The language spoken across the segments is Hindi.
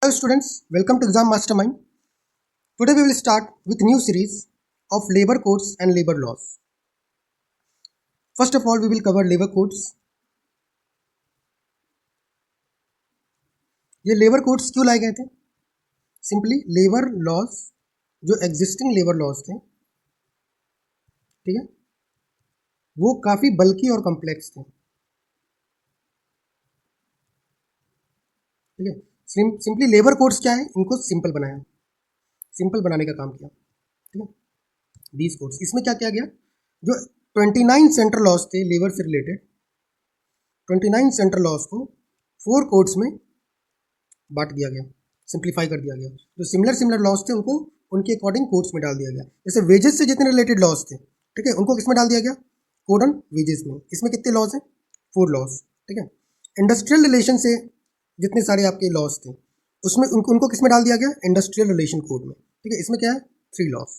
Hello students, welcome to Exam Mastermind. Today we will start with new series of labor codes and labor laws. First of all, we will cover labor codes. ये लेबर कोड्स क्यों लाए गए थे? सिंपली लेबर लॉज जो एग्जिस्टिंग लेबर लॉज थे, ठीक है, वो काफ़ी बल्कि और कॉम्प्लेक्स थे, ठीक है. सिंपली लेबर कोड्स क्या है, इनको सिंपल बनाया, सिंपल बनाने का काम किया, ठीक है. दीज कोड्स, इसमें क्या किया गया, जो 29 सेंट्रल लॉज थे लेबर से रिलेटेड, 29 सेंट्रल लॉज को 4 कोड्स में बांट दिया गया, सिंप्लीफाई कर दिया गया. जो सिमिलर लॉज थे उनको उनके अकॉर्डिंग कोड्स में डाल दिया गया. जैसे वेजेस से जितने रिलेटेड लॉज थे, ठीक है, उनको किसमें डाल दिया गया, कोड ऑन वेजेस में. इसमें कितने लॉज हैं, 4 लॉज, ठीक है. इंडस्ट्रियल रिलेशन से जितने सारे आपके लॉज थे उसमें उनको किसमें डाल दिया गया, इंडस्ट्रियल रिलेशन कोड में, ठीक है. इसमें क्या है, 3 लॉज.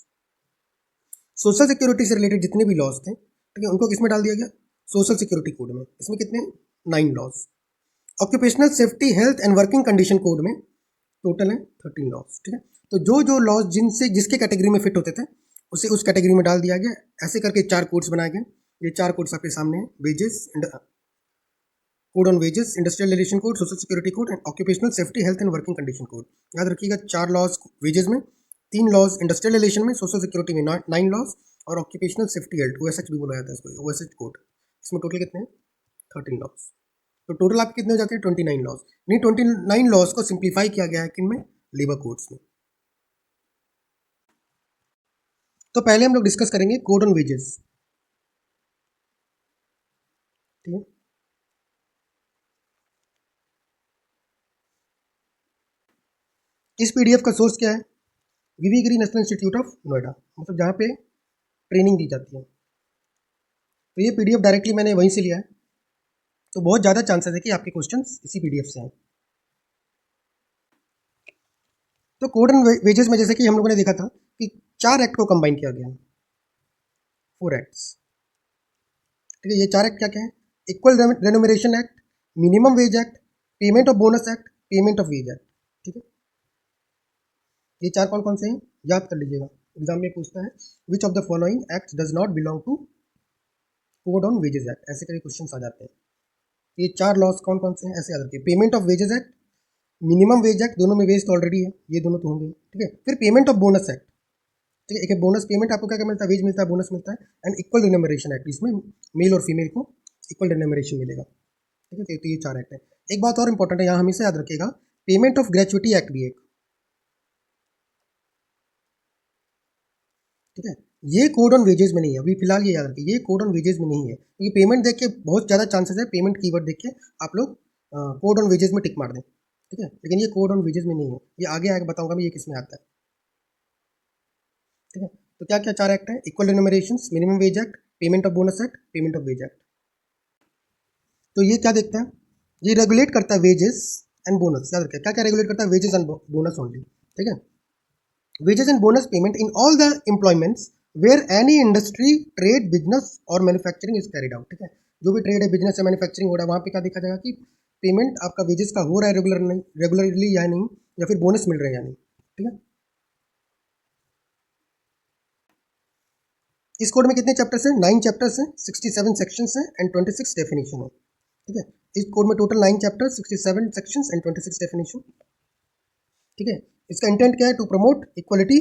सोशल सिक्योरिटी से रिलेटेड जितने भी लॉज थे, ठीक है, उनको किसमें डाल दिया गया, सोशल सिक्योरिटी कोड में. इसमें कितने, 9 laws. Occupational safety health and working condition code में टोटल है 13 लॉज, ठीक है. तो जो लॉज जिनसे जिसके कैटेगरी में फिट होते थे उसे उस कैटेगरी में डाल दिया गया. ऐसे करके 4 कोड्स बनाए गए. ये 4 कोड्स आपके सामने हैं, wages, code on wages, industrial relation code, social security code and occupational safety health and working condition code. याद रखिएगा, 4 लॉज वेजेस में, 3 लॉज इंडस्ट्रियल रिलेशन में, सोशल सिक्योरिटी में 9 लॉज और ऑक्यूपेशनल सेफ्टी हेल्थ OSH भी बोला जाता है इसको, OSH कोड. इसमें टोटल कितने हैं, 13 लॉज. तो टोटल आपके कितने हो जाते हैं, 29 लॉज. नहीं, 29 लॉज को सिंप्लीफाई किया गया है किनमें, लेबर कोड्स में. तो पहले हम लोग डिस्कस करेंगे कोड ऑन वेजेस, ठीक है. इस PDF का सोर्स क्या है, वीवी गिरी नेशनल इंस्टीट्यूट ऑफ नोएडा, मतलब जहाँ पे ट्रेनिंग दी जाती है. तो ये PDF डायरेक्टली मैंने वहीं से लिया है, तो बहुत ज़्यादा चांसेस है कि आपके क्वेश्चंस इसी PDF से आए. तो कोड ऑन वेजेस में जैसे कि हम लोगों ने देखा था कि 4 एक्ट को कंबाइन किया गया, 4 एक्ट्स, ठीक है. ये 4 एक्ट क्या क्या है, equal remuneration act, minimum wage act, payment of bonus act, payment of wage act, ठीक है. ये 4 कौन कौन से हैं, याद कर लीजिएगा, एग्जाम में पूछता है which of the following act does not belong to code on wages act, ऐसे करके क्वेश्चन आ जाते हैं. ये 4 लॉज कौन कौन से हैं, ऐसे याद रखिए. Payment of wages act, minimum wage act, दोनों में वेज तो ऑलरेडी है, ये दोनों तो होंगे, ठीक है. फिर पेमेंट ऑफ बोनस एक्ट, ठीक है. एक बोनस पेमेंट आपको क्या क्या मिलता है, वेज मिलता है, बोनस मिलता है. एंड इक्वल रिन्यूमरेशन एक्ट, इसमें मेल और फीमेल को इक्वल रिन्यूमरेशन मिलेगा, ठीक है. तो ये 4 एक्ट है. एक बात और इंपॉर्टेंट है, यहाँ हमेशा याद रखिएगा, पेमेंट ऑफ ग्रेचुइटी एक्ट भी एक, ठीक है. ये कोड ऑन वेजेस में नहीं है, अभी फिलहाल ये याद रखिए, ये कोड ऑन वेजेस में नहीं है, क्योंकि पेमेंट देख के बहुत ज़्यादा चांसेस है, पेमेंट कीवर्ड देख के आप लोग कोड ऑन वेजेस में टिक मार दें, ठीक है. लेकिन ये कोड ऑन वेजेस में नहीं है, ये आगे आगे बताऊंगा मैं ये किस में आता है, ठीक है. तो क्या क्या 4 एक्ट है, equal remuneration, minimum wage act, payment of bonus act, payment of wage act. तो ये क्या देखता है, ये रेगुलेट करता है वेजेस एंड बोनस. याद रखिए क्या क्या रेगुलेट करता है, वेजेस एंड बोनस ओनली, ठीक है. Wages and bonus payment in all the employments where any industry, trade, business और मैन्युफैक्चरिंग इज कैरिड आउट, ठीक है. जो भी ट्रेड है, बिजनेस है, मैन्युफैक्चरिंग हो रहा है, वहाँ पे क्या देखा जाएगा कि पेमेंट आपका वेजेस का हो रहा है रेगुलरली या नहीं, या फिर बोनस मिल रहा है या नहीं, ठीक है. इस कोड में कितने चैप्टर्स हैं, 9 चैप्टर्स हैं, 67 सेक्शंस हैं एंड 26 डेफिनेशन है, ठीक है. इस कोड में total 9 chapters, 67 sections and 26 definition, ठीक है. इसका इंटेंट क्या है, to promote equality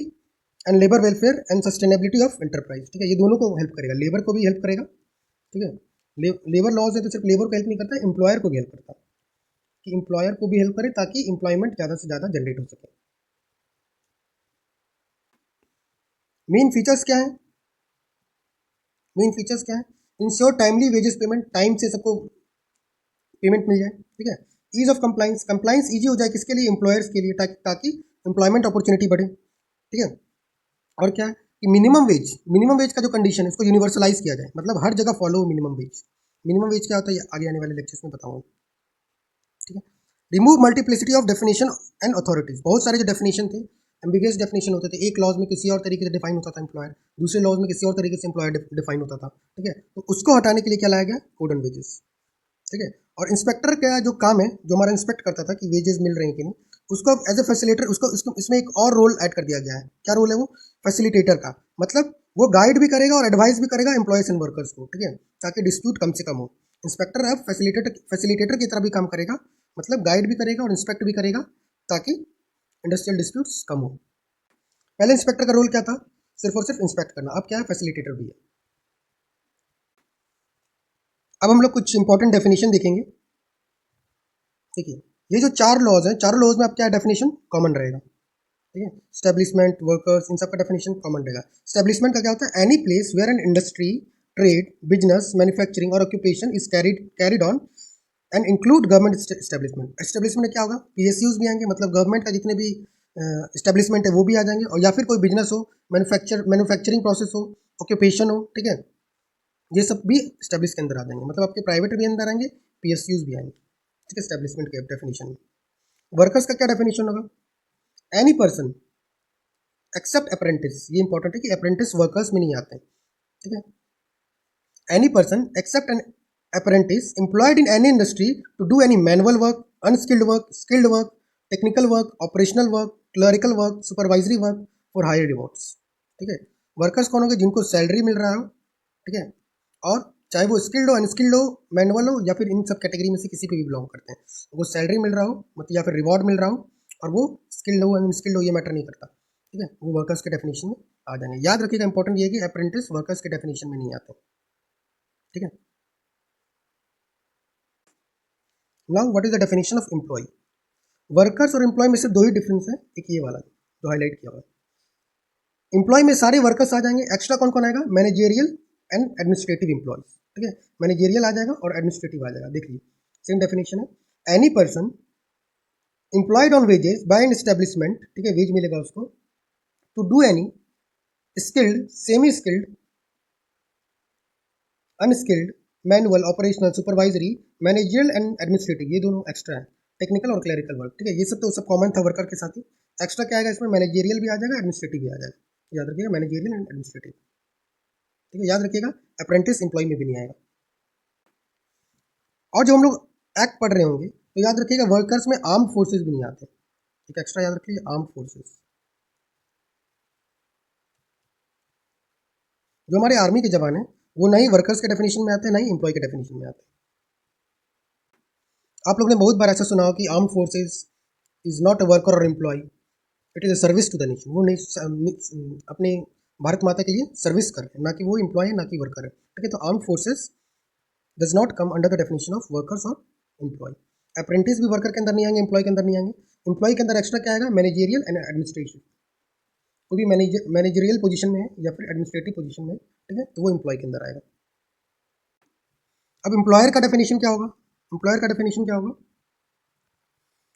and labour welfare and sustainability of enterprise, ठीक है. ये दोनों को हेल्प करेगा, लेबर को भी हेल्प करेगा, ठीक है. लेबर लॉज है तो सिर्फ लेबर को हेल्प नहीं करता, एम्प्लॉयर को भी हेल्प करता, कि एम्प्लॉयर को भी हेल्प करे ताकि एम्प्लॉयमेंट ज़्यादा से ज़्यादा जनरेट हो सके. मेन फीचर्स क्या है, मेन फीचर्स क्या है, ensure timely wages payment, time से सबको पेमेंट मिल जाए, ठीक है. Ease of compliance, compliance easy हो जाए किसके लिए, एम्प्लॉयर्स के लिए, ताकि एम्प्लॉयमेंट अपॉर्चुनिटी बढ़े, ठीक है. और क्या है कि मिनिमम वेज का जो कंडीशन है उसको यूनिवर्सलाइज किया जाए, मतलब हर जगह फॉलो हो मिनिमम वेज. मिनिमम वेज क्या होता है, आगे आने वाले लेक्चर्स में बताऊंगा, ठीक है. Remove multiplicity of definition and authorities, बहुत सारे जो डेफिनेशन थे, एम्बिगियस डेफिनेशन होते थे, एक लॉज में किसी और तरीके से डिफाइन होता था एम्प्लॉयर, दूसरे लॉज में किसी और तरीके से एम्प्लॉयर डिफाइन होता था, ठीक है. तो उसको हटाने के लिए क्या लाया गया, कोड ऑन वेजेस, ठीक है. और इंस्पेक्टर का जो काम है, जो हमारा इंस्पेक्ट करता था कि वेजेस मिल रहे हैं कि नहीं, उसको एज ए फैसिलिटेटर उसको इसमें एक और रोल ऐड कर दिया गया है। क्या रोल है वो? फैसिलिटेटर का। मतलब वो गाइड भी करेगा और एडवाइस भी करेगा एम्प्लॉयज एंड वर्कर्स को, ठीक है, ताकि डिस्प्यूट कम से कम हो। इंस्पेक्टर अब फैसिलिटेटर की तरह भी काम करेगा, मतलब गाइड भी करेगा और इंस्पेक्ट भी करेगा ताकि इंडस्ट्रियल डिस्प्यूट्स कम हो। पहले इंस्पेक्टर का रोल क्या था? सिर्फ और सिर्फ इंस्पेक्ट करना। अब क्या है? फैसिलिटेटर भी है। अब हम लोग कुछ इंपॉर्टेंट डेफिनेशन देखेंगे। देखिए, ये जो 4 लॉज हैं, चारों लॉज में अब क्या डेफिनेशन कॉमन रहेगा, ठीक है। स्टैब्लिशमेंट, वर्कर्स, इन सब का डेफिनेशन कॉमन रहेगा। स्टैब्लिशमेंट का क्या होता है? Any place where an industry, trade, business, manufacturing और occupation is carried on and include government establishment. Establishment क्या होगा? पीएसयूज भी आएंगे, मतलब गवर्नमेंट का जितने भी एस्टेब्लिशमेंट है वो भी आ जाएंगे, और या फिर कोई बिजनेस हो, मैन्युफैक्चरिंग प्रोसेस हो, ऑक्यूपेशन हो, ठीक है, ये सब भी एस्टेब्लिश के अंदर आ जाएंगे। मतलब आपके प्राइवेट भी अंदर आएंगे, पीएसयूज भी आएंगे, ठीक है, एस्टेब्लिशमेंट के डेफिनेशन में। वर्कर्स का क्या डेफिनेशन होगा? Any person except apprentice. ये इंपॉर्टेंट है कि अप्रेंटिस वर्कर्स में नहीं आते हैं, ठीक है। Any person except an apprentice employed in any industry to do any manual work, unskilled work, skilled work, technical work, operational work, clerical work, supervisory work for hire rewards, ठीक है। वर्कर्स कौन होंगे? जिनको सैलरी मिल रहा हो, ठीक है, और चाहे वो स्किल्ड हो, अनस्किल्ड हो, मैनुअल हो, या फिर इन सब कैटेगरी में से किसी पे भी बिलोंग करते हैं, वो सैलरी मिल रहा हो मतलब या फिर रिवॉर्ड मिल रहा हो, और वो स्किल्ड हो अनस्किल्ड हो ये मैटर नहीं करता, ठीक है, वो वर्कर्स के डेफिनेशन में आ जाएंगे। याद रखिएगा, इंपॉर्टेंट ये है कि अप्रेंटिस वर्कर्स के डेफिनेशन में नहीं आते, ठीक है। Now what is the definition of employee? Workers और एम्प्लॉय में से दो ही डिफरेंस है, एक ये वाला जो हाईलाइट किया हुआ है। एम्प्लॉय में सारे वर्कर्स आ जाएंगे, एक्स्ट्रा कौन कौन आएगा? मैनेजेरियल एंड एडमिनिस्ट्रेटिव एम्प्लॉयज, ठीक है, मैनेजेरियल आ जाएगा और एडमिनिस्ट्रेटिव आ जाएगा। देखिए सेम डेफिनेशन है। Any person employed on wages by an establishment, ठीक है, वेज मिलेगा उसको, to do any skilled, semi skilled, unskilled, manual, operational, supervisory, managerial and administrative, ये दोनों एक्स्ट्रा है, टेक्निकल और क्लरिकल वर्क, ठीक है, ये सब तो सब कॉमन था वर्कर के साथ ही। एक्स्ट्रा क्या आएगा इसमें? मैनेजरियल भी आ जाएगा, एडमिनिस्ट्रेटिव भी आ जाएगा। याद रखिएगा, मैनेजरियल एंड एडमिनिस्ट्रेटिव, ठीक है। याद रखिएगा, अप्रेंटिस एम्प्लॉय में भी नहीं आएगा। और जो हम लोग एक्ट पढ़ रहे होंगे तो याद रखिएगा, वर्कर्स में आर्म फोर्सेज भी नहीं आते, ठीक है, एक्स्ट्रा याद रखिए आर्म फोर्सेज। जो हमारे आर्मी के जवान हैं वो नहीं वर्कर्स के डेफिनेशन में आते हैं, नहीं एम्प्लॉय के डेफिनेशन में आते हैं। आप लोगों ने बहुत बार ऐसा सुना हो कि arm forces is not a worker और employ, it is a service to the nation. वो नहीं अपने भारत माता के लिए सर्विस कर रहे हैं, ना कि वो एम्प्लॉय है ना कि वर्कर है, ठीक है। तो arm forces does not come under the definition of workers और एम्प्लॉय। अप्रेंटिस भी वर्कर के अंदर नहीं आएंगे, एम्प्लॉय के अंदर नहीं आएंगे। एम्प्लॉय के अंदर एक्स्ट्रा क्या आएगा? मैनेजेरियल एंड एडमिनिस्ट्रेशन, कोई भी मैनेजरियल पोजीशन में है या फिर एडमिनिस्ट्रेटिव पोजीशन में, ठीक है, तो वो एम्प्लॉय के अंदर आएगा। अब एम्प्लॉयर का डेफिनेशन क्या होगा? एम्प्लॉयर का डेफिनेशन क्या होगा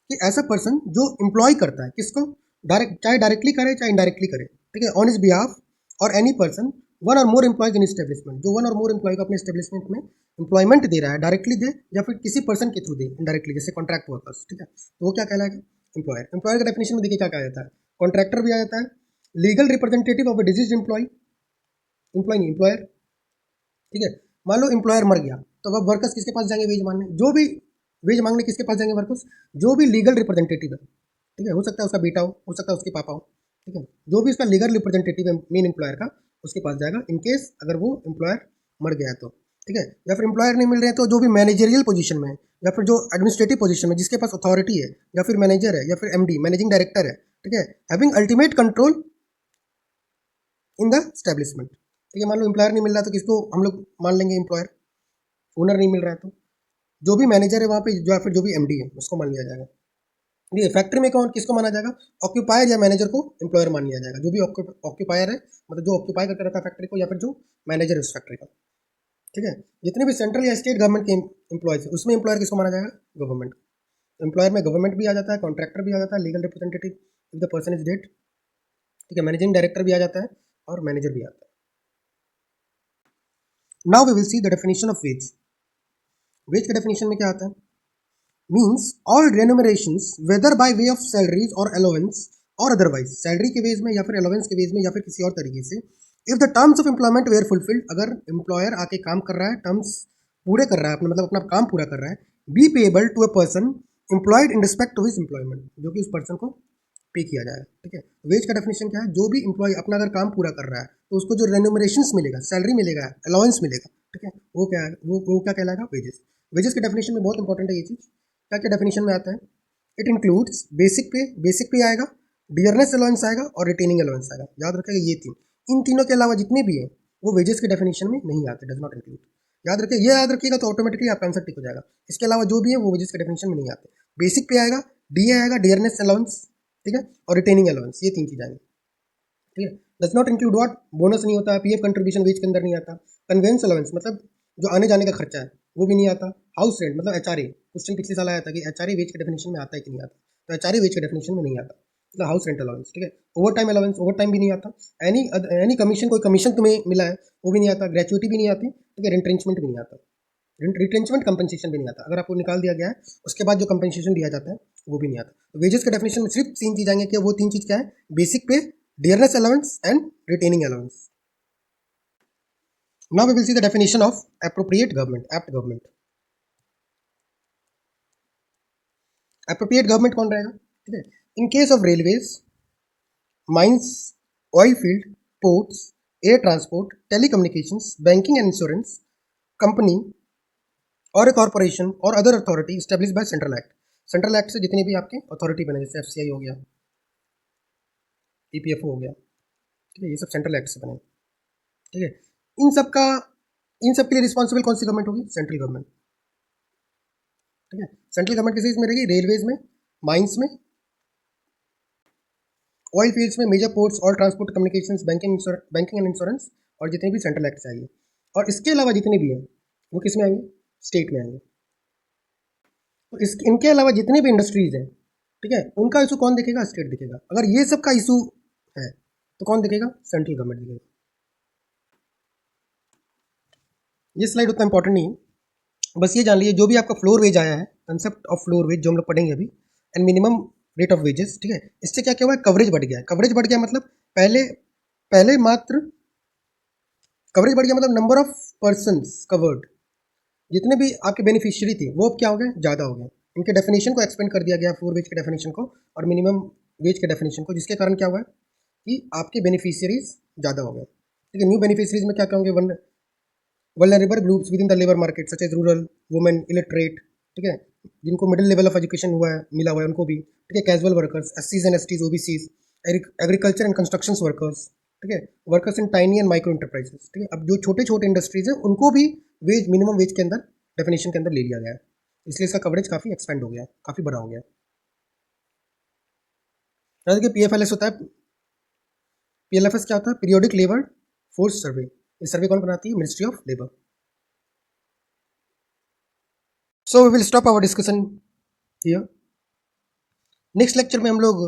कि ऐसा पर्सन जो एम्प्लॉय करता है किसको, चाहे डायरेक्टली करे चाहे इनडायरेक्टली करे, ठीक है, ऑन हिज बिहाफ और एनी पर्सन वन और मोर एम्प्लॉयज इन एस्टेब्लिशमेंट, जो वन और मोर एम्प्लॉय को अपने एस्टेब्लिशमेंट में एम्प्लॉयमेंट दे रहा है, डायरेक्टली दे या फिर किसी पर्सन के थ्रू दे इनडायरेक्टली, जैसे कॉन्ट्रैक्ट वर्कर्स, ठीक है, तो वो क्या कहलाएगा? एम्प्लॉयर। एम्प्लॉयर का डेफिनेशन में देखिए क्या कहा जाता है, कॉन्ट्रैक्टर भी आ जाता है, legal representative of a deceased employee, employee नहीं एम्प्लॉयर, ठीक है। मान लो एम्प्लॉयर मर गया तो अब वर्कर्स किसके पास जाएंगे? वेज मांगने। जो भी वेज मांगने किसके पास जाएंगे वर्कर्स? जो भी लीगल रिप्रेजेंटेटिव है, ठीक है, हो सकता है उसका बेटा हो सकता है उसके पापा हो, ठीक है, जो भी उसका लीगल रिप्रेजेंटेटिव है मेन एम्प्लॉयर का, उसके पास जाएगा इन केस अगर वो एम्प्लॉयर मर गया तो, ठीक है। या फिर एम्प्लॉयर नहीं मिल रहे हैं तो जो भी मैनेजरियल पोजीशन में है या फिर जो एडमिनिस्ट्रेटिव पोजीशन में जिसके पास अथॉरिटी है या फिर मैनेजर है या फिर एमडी मैनेजिंग डायरेक्टर है, ठीक है, having ultimate control in the establishment, ठीक है। मान लो एम्प्लॉयर नहीं मिल रहा तो किसको हम लोग मान लेंगे एम्प्लॉयर? ओनर नहीं मिल रहा है तो जो भी मैनेजर है वहाँ पे या फिर जो भी एमडी है उसको मान लिया जाएगा। ये फैक्ट्री में कौन किसको माना जाएगा? ऑक्यूपायर या मैनेजर को एम्प्लॉयर मान लिया जाएगा। जो भी ऑक्यूपायर है मतलब जो ऑक्यूपाई करके रखा फैक्ट्री को या फिर जो मैनेजर है उस फैक्ट्री का, ठीक है। जितने भी सेंट्रल या स्टेट गवर्नमेंट के एम्प्लॉयज है उसमें एम्प्लॉयर किसको माना जाएगा? गवर्नमेंट। एम्प्लॉयर में गवर्नमेंट भी आ जाता है, कॉन्ट्रैक्टर भी आ जाता है, legal representative if the person is dead, ठीक है, मैनेजिंग डायरेक्टर भी आ जाता है और मैनेजर भी आता है। Now we will see the definition of wage. Wage के डेफिनेशन में क्या आता है? Means all remunerations whether by way of salaries और अलाउंस और अदरवाइज, सैलरी के बेस में या फिर अलाउंस के बेस में या फिर किसी और तरीके से, if the terms of employment were fulfilled, अगर एम्प्लॉयर आके काम कर रहा है, टर्म्स पूरे कर रहा है अपने मतलब अपना काम पूरा कर रहा है, be payable to a person employed in respect to his employment, जो कि उस पर्सन को पे किया जाएगा, ठीक है। वेज का डेफिनेशन क्या है, जो भी एम्प्लॉय अपना अगर काम पूरा कर रहा है तो उसको जो रेन्यूमरेशंस मिलेगा, सैलरी मिलेगा, अलाउंस मिलेगा, ठीक है, वो क्या है, वो क्या कहलाएगा, वेजेस। वेजेस के डेफिनेशन में बहुत इंपॉर्टेंट है ये चीज़, क्या क्या डेफिनेशन में आता है, इट इंक्लूड्स बेसिक पे आएगा, डियरनेस अलाउंस आएगा और रिटेनिंग अलाउंस आएगा। याद रखेगा ये तीन, इन तीनों के अलावा जितने भी हैं वो वेजेस के डेफिनेशन में नहीं आते, डज नॉट इंक्लूड। याद रखिए, ये याद रखिएगा तो ऑटोमेटिकली आपका आंसर टिक हो जाएगा। इसके अलावा जो भी है वो वेजेस के डेफिनेशन में नहीं आते। बेसिक पे आएगा, डी आएगा, डियरनेस अलाउंस, ठीक है, और रिटेनिंग अलाउंस, ये तीन चीज़ आएंगी, ठीक है। Does not include what, bonus नहीं होता, पीएफ कंट्रीब्यूशन वेज के अंदर नहीं आता, कन्वेंस अलाउंस मतलब जो आने जाने का खर्चा है वो भी नहीं आता, हाउस रेंट मतलब एचआरए, क्वेश्चन पिछले साल आया था कि एचआरए वेज के डेफिनेशन में आता है कि नहीं आता, तो एचआरए वेज के डेफिनेशन में नहीं आता, मतलब हाउस रेंट अलाउंस, ठीक है। Over time allowance, over time भी नहीं आता, एनी कमीशन, कोई कमीशन तुम्हें मिला है वो भी नहीं आता, ग्रेचुइटी भी नहीं आती, ठीक है, रिट्रेंचमेंट भी नहीं आता, रिट्रेंचमेंट कंपनसेशन भी नहीं आता, अगर आपको निकाल दिया गया है उसके बाद जो कंपनसेशन दिया जाता है वो भी नहीं आता। तो वेजेस के डेफिनेशन में सिर्फ तीन चीज आएंगे, कि वो तीन चीज क्या है, basic pay, dearness allowance and retaining allowance. Now we will see the definition of appropriate government, apt government. Appropriate government कौन रहेगा, ठीक है, in case of railways, mines, oil field, ports, air transport, telecommunications, banking and insurance company और ए कॉर्पोरेशन और other authority establish by central act. Central act से जितने भी आपके अथॉरिटी बने, जैसे एफसीआई हो गया, ईपीएफओ हो गया, ठीक है, ये सब सेंट्रल एक्ट से बने, ठीक है। इन सब के लिए रिस्पॉन्सिबल कौन सी गवर्नमेंट होगी, सेंट्रल गवर्नमेंट, ठीक है। सेंट्रल गवर्नमेंट किस में रहेगी, रेलवेज में, माइंस में, ऑयल फील्ड्स में, major ports, all transport, communications, banking and insurance, और जितने भी सेंट्रल एक्ट से आएंगे। और इसके अलावा जितने भी हैं वो किस में आएंगे, स्टेट में आएंगे। तो इनके अलावा जितने भी इंडस्ट्रीज हैं, ठीक है, उनका इशू कौन देखेगा, स्टेट देखेगा। अगर ये सब का इशू है तो कौन देखेगा, सेंट्रल गवर्नमेंट देखेगा। ये स्लाइड उतना इंपॉर्टेंट नहीं है, बस ये जान लीजिए जो भी आपका फ्लोर वेज आया है, कंसेप्ट ऑफ फ्लोर वेज जो हम लोग पढ़ेंगे अभी, and minimum rate of wages, ठीक है, इससे क्या क्या हुआ है, कवरेज बढ़ गया है। कवरेज बढ़ गया मतलब पहले मात्र कवरेज बढ़ गया मतलब नंबर ऑफ पर्सन्स कवर्ड, जितने भी आपके बेनिफिशियरी थे वो अब क्या हो गए, ज़्यादा हो गए। इनके डेफिनेशन को एक्सपेंड कर दिया गया, फ्लोर वेज के डेफिनेशन को और मिनिमम वेज के डेफिनेशन को, जिसके कारण क्या हुआ है कि आपके बेनिफिशियरीज ज़्यादा हो गए, ठीक है। न्यू बेनिफिशियरीज में क्या क्या होंगे, vulnerable groups within the labour market such as rural, women, illiterate, ठीक है, जिनको मिडिल लेवल ऑफ एजुकेशन मिला हुआ है उनको भी, ठीक है, कैजुअल वर्कर्स, एससीज and STs, OBCs, agriculture and construction workers, ठीक है, workers in tiny and micro enterprises, ठीक है। अब जो छोटे छोटे इंडस्ट्रीज हैं उनको भी वेज, मिनिमम वेज के अंदर, डेफिनेशन के अंदर ले लिया गया है, इसलिए इसका कवरेज काफ़ी एक्सपेंड हो गया है, काफ़ी बड़ा हो गया है। जैसे कि पीएफएलएस होता है, पीएलएफएस क्या होता है, पीरियोडिक लेबर फोर्स सर्वे। इस सर्वे कौन बनाती है, ministry of labour. So we will stop our discussion here. Next lecture में हम लोग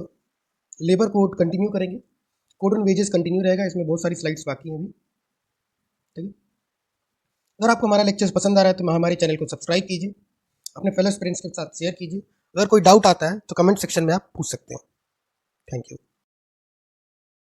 लेबर कोड कंटिन्यू करेंगे, कोड ऑन वेजेस कंटिन्यू रहेगा, इसमें बहुत सारी स्लाइड्स बाकी हैं अभी, ठीक है। अगर आपको हमारा लेक्चर्स पसंद आ रहा है तो हमारे चैनल को सब्सक्राइब कीजिए, अपने फेलो फ्रेंड्स के साथ शेयर कीजिए। अगर कोई डाउट आता है तो कमेंट सेक्शन में आप पूछ सकते हैं। Thank you.